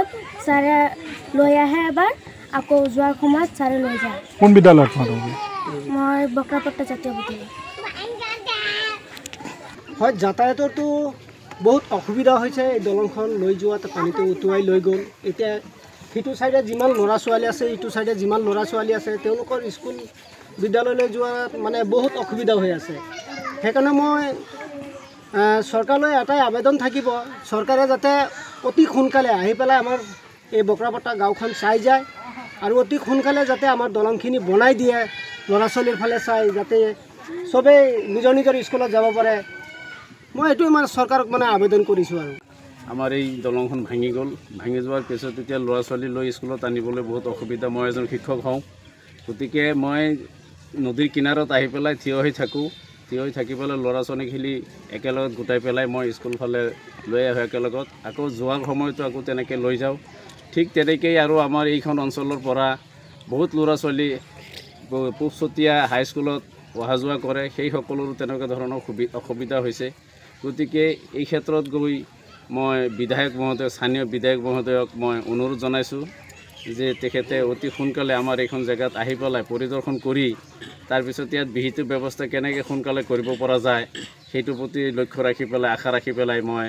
সময়ত ছাৰে লৈ আহে এবাৰ আকৌ যোৱাৰ সময়ত ছাৰে লৈ যায়। কোন বিদ্যালয়ত মই বক্ৰাপট্টা জাতীয় বিদ্যালয়। হয়, যাতায়াতৰতো বহুত অসুবিধা হৈছে। এই দলংখন লৈ যোৱাত পানীটো উটুৱাই লৈ গ'ল। এতিয়া সিটো চাইডে যিমান ল'ৰা ছোৱালী আছে, ইটো চাইডে যিমান ল'ৰা ছোৱালী আছে, তেওঁলোকৰ স্কুল বিদ্যালয়লৈ যোৱাত মানে বহুত অসুবিধা হৈ আছে। সেইকাৰণে মই চৰকাৰলৈ এটাই আবেদন থাকিব, চৰকাৰে যাতে অতি সোনকালে আহি পেলাই আমাৰ এই বক্ৰাপট্টা গাঁওখন চাই যায় আৰু অতি সোনকালে যাতে আমাৰ দলংখিনি বনাই দিয়ে, ল'ৰা ছোৱালীৰ ফালে চাই যাতে চবেই নিজৰ নিজৰ স্কুলত যাব পাৰে। মই এইটোৱে মানে চৰকাৰক মানে আবেদন কৰিছোঁ। আৰু আমাৰ এই দলংখন ভাঙি গ'ল। ভাঙি যোৱাৰ পিছত এতিয়া ল'ৰা ছোৱালী লৈ স্কুলত আনিবলৈ বহুত অসুবিধা। মই এজন শিক্ষক হওঁ, গতিকে মই নদীৰ কিনাৰত আহি পেলাই থিয় হৈ থাকোঁ। থিয় হৈ থাকি পেলাই ল'ৰা ছোৱালীখিনি একেলগত গোটাই পেলাই মই স্কুল ফালে লৈ আহোঁ একেলগত। আকৌ যোৱাৰ সময়তো আকৌ তেনেকৈ লৈ যাওঁ। ঠিক তেনেকেই আৰু আমাৰ এইখন অঞ্চলৰ পৰা বহুত ল'ৰা ছোৱালী পূবচতীয়া হাইস্কুলত অহা যোৱা কৰে, সেই সকলোৰো তেনেকুৱা ধৰণৰ অসুবিধা হৈছে। গতিকে এই ক্ষেত্ৰত গৈ মই বিধায়ক মহোদয়, স্থানীয় বিধায়ক মহোদয়ক মই অনুৰোধ জনাইছোঁ যে তেখেতে অতি সোনকালে আমাৰ এইখন জেগাত আহি পেলাই পৰিদৰ্শন কৰি তাৰপিছত ইয়াত বিহিত ব্যৱস্থা কেনেকৈ সোনকালে কৰিব পৰা যায় সেইটোৰ প্ৰতি লক্ষ্য ৰাখি পেলাই, আশা ৰাখি পেলাই মই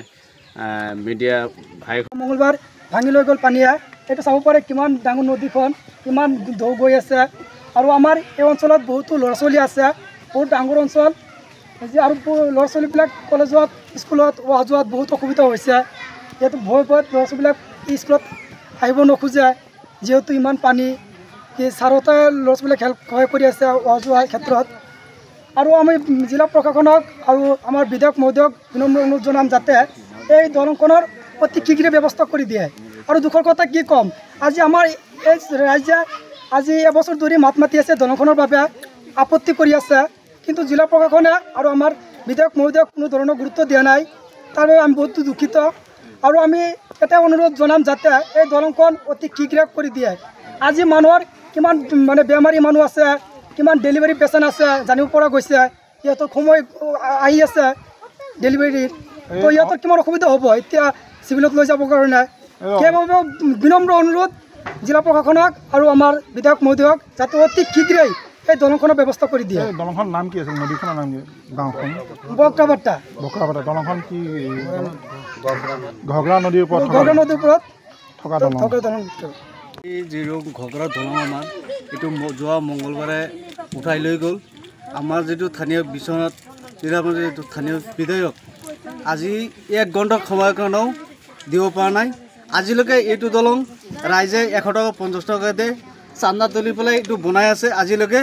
মিডিয়া ভাই মঙলবাৰ ভাঙি লৈ গ'ল পানীয়ে। এইটো চাব পাৰে কিমান ডাঙৰ নদীখন, কিমান ঢৌ গৈ আছে। আৰু আমাৰ এই অঞ্চলত বহুতো ল'ৰা ছোৱালী আছে, বহুত ডাঙৰ অঞ্চল আৰু ল'ৰা ছোৱালীবিলাক কলেজত স্কুলত অহা যোৱাত বহুত অসুবিধা হৈছে। ইয়াতো ভয়ত ল'ৰা ছোৱালীবিলাক স্কুলত আহিব নোখোজে, যিহেতু ইমান পানী। ছাৰতে ল'ৰা ছোৱালীক সহায় কৰি আছে অহা যোৱাৰ ক্ষেত্ৰত। আৰু আমি জিলা প্ৰশাসনক আৰু আমাৰ বিধায়ক মহোদয়ক বিনম্ৰ অনুৰোধ জনাম যাতে এই দলংখনৰ অতি শীঘ্ৰে ব্যৱস্থা কৰি দিয়ে। আৰু দুখৰ কথা কি ক'ম, আজি আমাৰ এই ৰাইজে আজি এবছৰ ধৰি মাত মাতি আছে দলংখনৰ বাবে, আপত্তি কৰি আছে, কিন্তু জিলা প্ৰশাসনে আৰু আমাৰ বিধায়ক মহোদয়ক কোনো ধৰণৰ গুৰুত্ব দিয়া নাই। তাৰ বাবে আমি বহুত দুখিত। আৰু আমি এটা অনুৰোধ জনাম যাতে এই দলংখন অতি শীঘ্ৰে কৰি দিয়ে। আজি মানুহৰ কিমান মানে বেমাৰী মানুহ আছে, কিমান ডেলিভাৰী পেচেণ্ট আছে জানিব পৰা গৈছে। সিহঁতৰ সময় আহি আছে ডেলিভাৰীৰ, তো সিহঁতৰ কিমান অসুবিধা হ'ব এতিয়া চিভিলত লৈ যাবৰ কাৰণে। সেইবাবে বিনম্ৰ অনুৰোধ জিলা প্ৰশাসনক আৰু আমাৰ বিধায়ক মহোদয়ক যাতে অতি শীঘ্ৰেই এই দলংখনৰ ব্যৱস্থা কৰি দিয়ে। দলংখনৰ নাম কি আছিল? নদীখনৰ নাম কি? গাঁওখন বক্ৰাপট্টা। বক্ৰাপট্টা দলংখন কি ঘগ্ৰা নদীৰ ওপৰত থকা দলং? এই যি ঘগ্ৰা দলং আমাৰ এইটো যোৱা মঙলবাৰে উঠাই লৈ গ'ল। আমাৰ যিটো স্থানীয় বিশ্বনাথ জিলাৰ যিটো স্থানীয় বিধায়ক আজি 1 ঘণ্টা সময়ৰ কাৰণেও দিব পৰা নাই। আজিলৈকে এইটো দলং ৰাইজে 100 টকা 50 টকাতে চান্দা তুলি পেলাই এইটো বনাই আছে। আজিলৈকে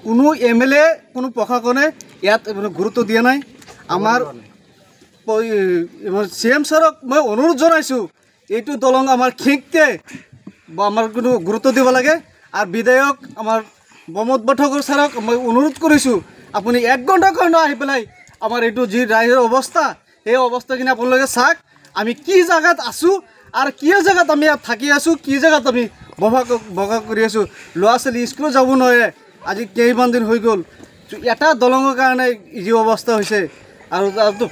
কোনো MLA, কোনো প্ৰশাসনে ইয়াত গুৰুত্ব দিয়া নাই। আমাৰ CM ছাৰক মই অনুৰোধ জনাইছোঁ এইটো দলং আমাৰ খিকতে আমাৰ কোনো গুৰুত্ব দিব লাগে। আৰু বিধায়ক আমাৰ প্ৰমোদ পাঠকৰ ছাৰক মই অনুৰোধ কৰিছোঁ আপুনি 1 ঘণ্টাৰ কাৰণে আহি পেলাই আমাৰ এইটো যি ৰাইজৰ অৱস্থা, সেই অৱস্থাখিনি আপোনালোকে চাওক। আমি কি জেগাত আছোঁ আৰু কি জেগাত আমি ইয়াত থাকি আছোঁ, কি জেগাত আমি বগা কৰি আছোঁ। ল'ৰা ছোৱালী স্কুলত যাব নোৱাৰে, আজি কেইমান দিন হৈ গ'ল। এটা দলঙৰ কাৰণে যি অৱস্থা হৈছে, আৰু তাতো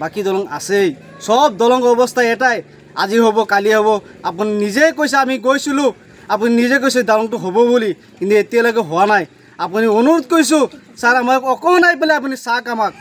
বাকী দলং আছেই। চব দলঙৰ অৱস্থা এটাই, আজি হ'ব কালি হ'ব। আপুনি নিজেই কৈছে, আমি গৈছিলোঁ, আপুনি নিজে কৈছে দলংটো হ'ব বুলি, কিন্তু এতিয়ালৈকে হোৱা নাই। আপুনি অনুৰোধ কৰিছোঁ ছাৰ আমাক অকণমান আহি পেলাই আপুনি চাওক আমাক।